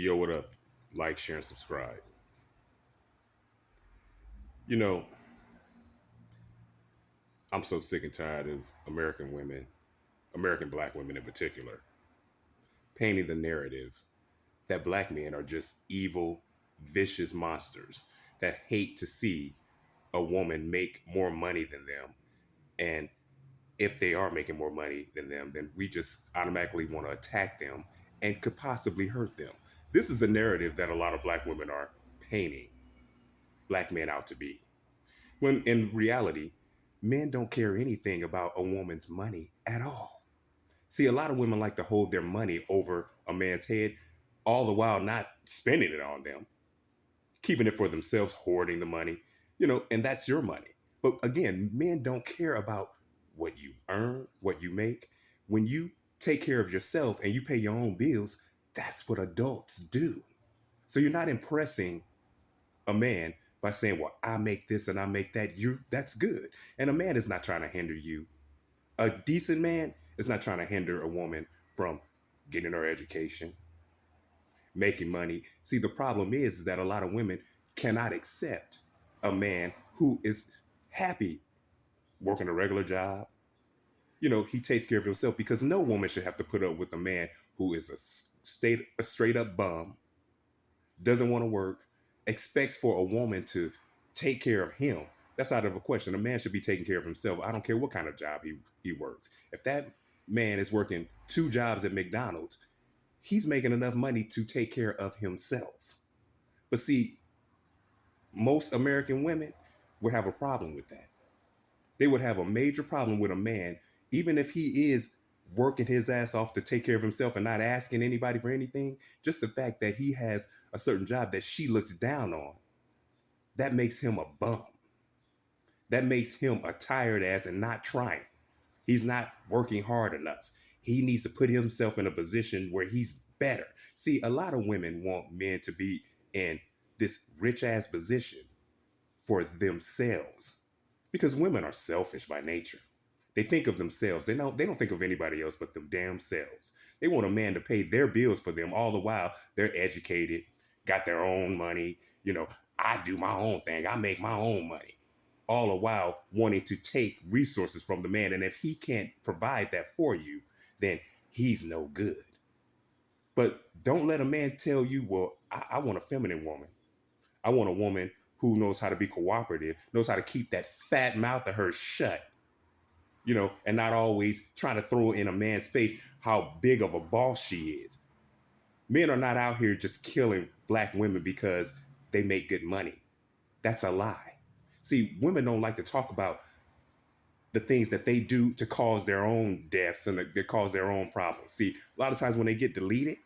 Yo, what up? Like, share, and subscribe. You know, I'm so sick and tired of American women, American black women in particular, painting the narrative that black men are just evil, vicious monsters that hate to see a woman make more money than them. And if they are making more money than them, then we just automatically want to attack them and could possibly hurt them. This is a narrative that a lot of black women are painting black men out to be. When in reality, men don't care anything about a woman's money at all. See, a lot of women like to hold their money over a man's head, all the while not spending it on them, keeping it for themselves, hoarding the money, and that's your money. But again, men don't care about what you earn, what you make. When you take care of yourself and you pay your own bills, that's what adults do. So you're not impressing a man by saying, "Well, I make this and I make that." That's good. And a man is not trying to hinder you. A decent man is not trying to hinder a woman from getting her education, making money. See, the problem is that a lot of women cannot accept a man who is happy working a regular job. He takes care of himself because no woman should have to put up with a man who is a straight up bum, doesn't want to work, expects for a woman to take care of him. That's out of a question. A man should be taking care of himself. I don't care what kind of job he works. If that man is working two jobs at McDonald's, he's making enough money to take care of himself. But see, most American women would have a problem with that. They would have a major problem with a man, even if he is working his ass off to take care of himself and not asking anybody for anything. Just the fact that he has a certain job that she looks down on, that makes him a bum. That makes him a tired ass and not trying. He's not working hard enough. He needs to put himself in a position where he's better. See, a lot of women want men to be in this rich ass position for themselves because women are selfish by nature. They think of themselves. They don't think of anybody else but them damn selves. They want a man to pay their bills for them all the while they're educated, got their own money. I do my own thing. I make my own money. All the while wanting to take resources from the man. And if he can't provide that for you, then he's no good. But don't let a man tell you, well, I want a feminine woman. I want a woman who knows how to be cooperative, knows how to keep that fat mouth of hers shut, and not always trying to throw in a man's face how big of a boss she is. Men are not out here just killing black women because they make good money. That's a lie. See, women don't like to talk about the things that they do to cause their own deaths and that cause their own problems. See, a lot of times when they get deleted,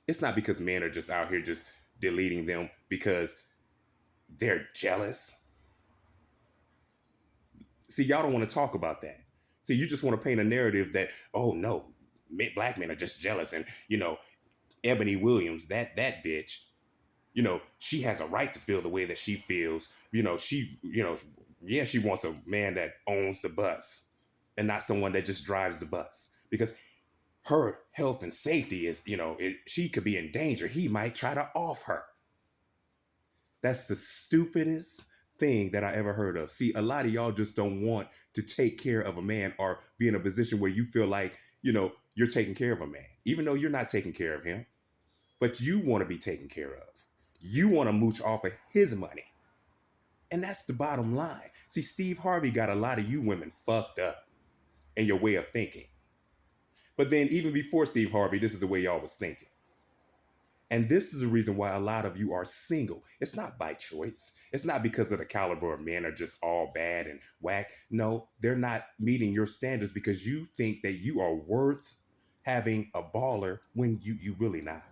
it's not because men are just out here just deleting them because they're jealous. See, y'all don't want to talk about that. See, you just want to paint a narrative that, oh no, black men are just jealous. And, Ebony Williams, that bitch, she has a right to feel the way that she feels. Yeah, she wants a man that owns the bus and not someone that just drives the bus because her health and safety is, she could be in danger. He might try to off her. That's the stupidest thing that I ever heard of. See, a lot of y'all just don't want to take care of a man or be in a position where you feel like, you're taking care of a man, even though you're not taking care of him, but you want to be taken care of. You want to mooch off of his money. And that's the bottom line. See, Steve Harvey got a lot of you women fucked up in your way of thinking. But then even before Steve Harvey, this is the way y'all was thinking. And this is the reason why a lot of you are single. It's not by choice. It's not because of the caliber of men are just all bad and whack. No, they're not meeting your standards because you think that you are worth having a baller when you really not.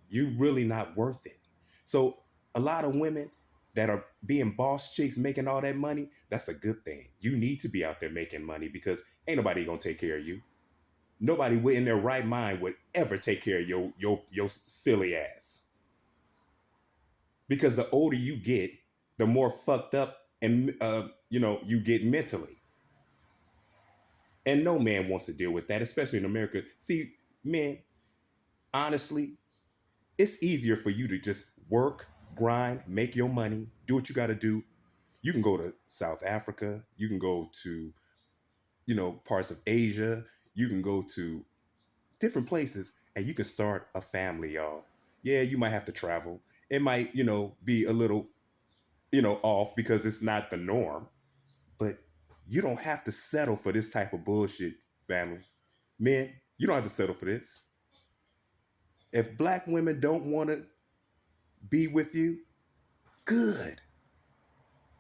You really not worth it. So a lot of women that are being boss chicks making all that money, that's a good thing. You need to be out there making money because ain't nobody gonna take care of you. Nobody in their right mind would ever take care of your silly ass. Because the older you get, the more fucked up and you get mentally. And no man wants to deal with that, especially in America. See, men, Honestly, it's easier for you to just work, grind, make your money, do what you got to do. You can go to South Africa, you can go to, parts of Asia, you can go to different places and you can start a family, y'all. Yeah, you might have to travel. It might, be a little, off because it's not the norm, but you don't have to settle for this type of bullshit, family. Men, you don't have to settle for this. If black women don't want to be with you, good.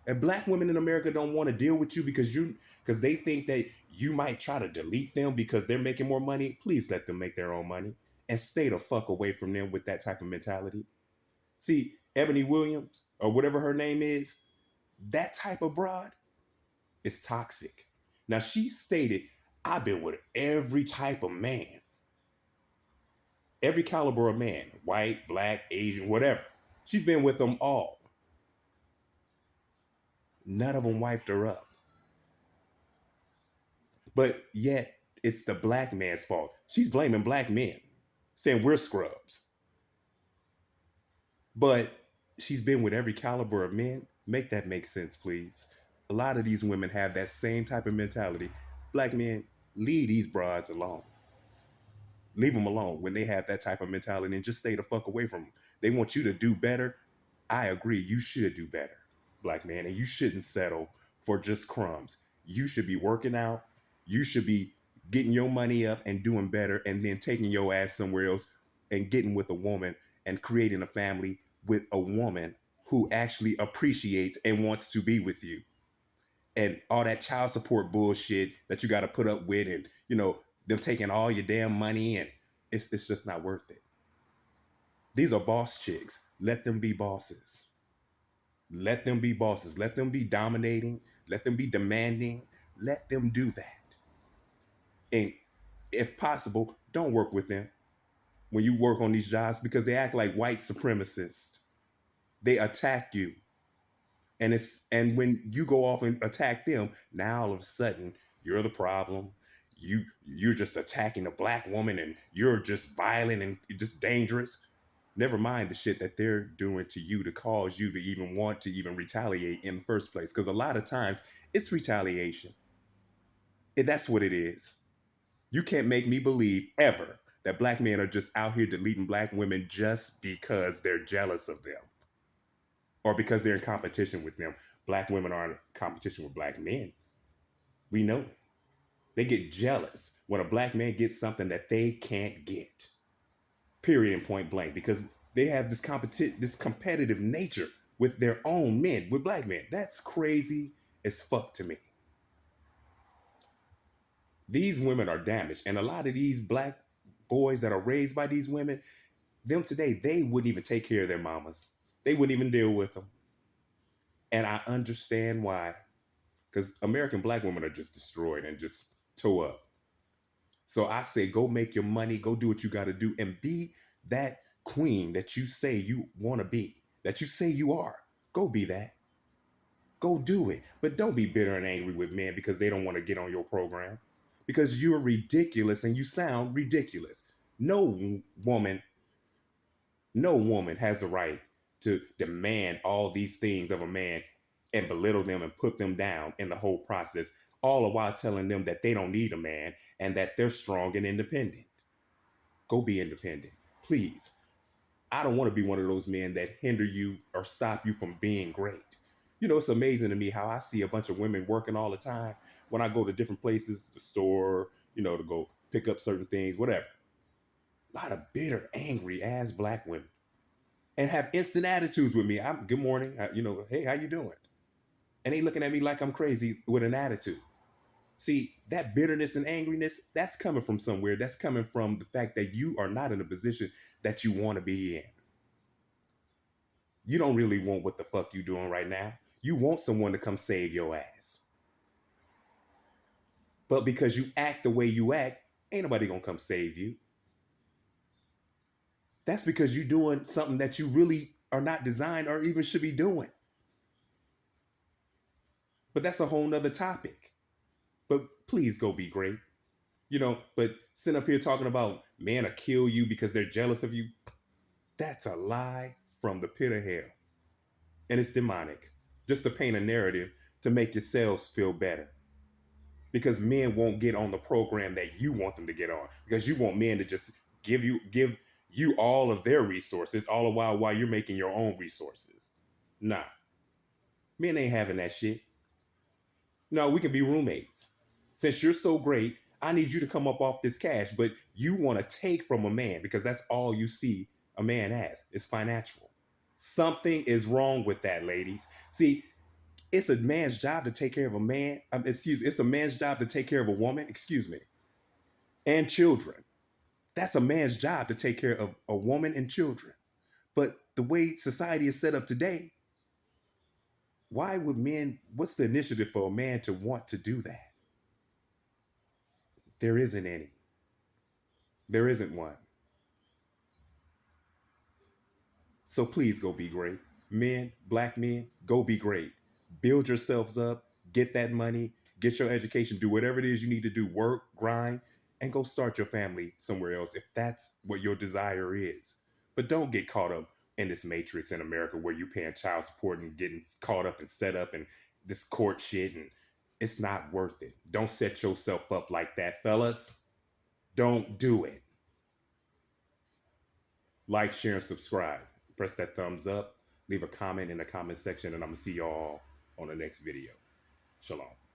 If black women in America don't want to deal with you because they think that you might try to delete them because they're making more money, please let them make their own money and stay the fuck away from them with that type of mentality. See, Ebony Williams or whatever her name is, that type of broad is toxic. Now she stated, I've been with every type of man, every caliber of man, white, black, Asian, whatever. She's been with them all. None of them wiped her up. But yet, it's the black man's fault. She's blaming black men, saying we're scrubs. But she's been with every caliber of men. Make that make sense, please. A lot of these women have that same type of mentality. Black men, leave these broads alone. Leave them alone when they have that type of mentality and just stay the fuck away from them. They want you to do better. I agree. You should do better, black man, and you shouldn't settle for just crumbs. You should be working out. You should be getting your money up and doing better, and then taking your ass somewhere else and getting with a woman and creating a family with a woman who actually appreciates and wants to be with you. And all that child support bullshit that you got to put up with, and them taking all your damn money, and it's just not worth it. These are boss chicks. Let them be bosses. Let them be bosses. Let them be dominating. Let them be demanding. Let them do that. And if possible, don't work with them when you work on these jobs because they act like white supremacists. They attack you. And when you go off and attack them, now all of a sudden you're the problem. You're just attacking a black woman and you're just violent and just dangerous. Never mind the shit that they're doing to you to cause you to even want to even retaliate in the first place. Because a lot of times it's retaliation. And that's what it is. You can't make me believe ever that black men are just out here deleting black women just because they're jealous of them or because they're in competition with them. Black women are in competition with black men. We know it. They get jealous when a black man gets something that they can't get. Period and point blank, because they have this competitive nature with their own men, with black men. That's crazy as fuck to me. These women are damaged, and a lot of these black boys that are raised by these women, them today, they wouldn't even take care of their mamas. They wouldn't even deal with them. And I understand why, because American black women are just destroyed and just toe up. So I say, go make your money, go do what you got to do, and be that queen that you say you want to be, that you say you are. Go be that. Go do it. But don't be bitter and angry with men because they don't want to get on your program. Because you're ridiculous and you sound ridiculous. No woman, no woman has the right to demand all these things of a man and belittle them and put them down in the whole process, all the while telling them that they don't need a man and that they're strong and independent. Go be independent, please. I don't want to be one of those men that hinder you or stop you from being great. It's amazing to me how I see a bunch of women working all the time when I go to different places, the store, to go pick up certain things, whatever. A lot of bitter, angry ass black women and have instant attitudes with me. I'm good morning, hey, how you doing? And they looking at me like I'm crazy with an attitude. See, that bitterness and angriness, that's coming from somewhere. That's coming from the fact that you are not in a position that you want to be in. You don't really want what the fuck you doing right now. You want someone to come save your ass. But because you act the way you act, ain't nobody gonna come save you. That's because you're doing something that you really are not designed or even should be doing. But that's a whole nother topic. But please go be great. But sitting up here talking about men will kill you because they're jealous of you, that's a lie from the pit of hell. And it's demonic. Just to paint a narrative to make yourselves feel better. Because men won't get on the program that you want them to get on. Because you want men to just give you all of their resources, all the while you're making your own resources. Nah, men ain't having that shit. No, we can be roommates. Since you're so great, I need you to come up off this cash, but you want to take from a man because that's all you see a man as is financial. Something is wrong with that, ladies. See, it's a man's job to take care of a man. It's a man's job to take care of a woman, excuse me, and children. That's a man's job to take care of a woman and children. But the way society is set up today, what's the initiative for a man to want to do that? There isn't any. There isn't one. So please go be great. Men, black men, go be great. Build yourselves up, get that money, get your education, do whatever it is you need to do, work, grind, and go start your family somewhere else if that's what your desire is. But don't get caught up in this matrix in America where you're paying child support and getting caught up and set up in this court shit, and it's not worth it. Don't set yourself up like that, fellas. Don't do it. Like, share, and subscribe. Press that thumbs up. Leave a comment in the comment section, and I'm going to see y'all on the next video. Shalom.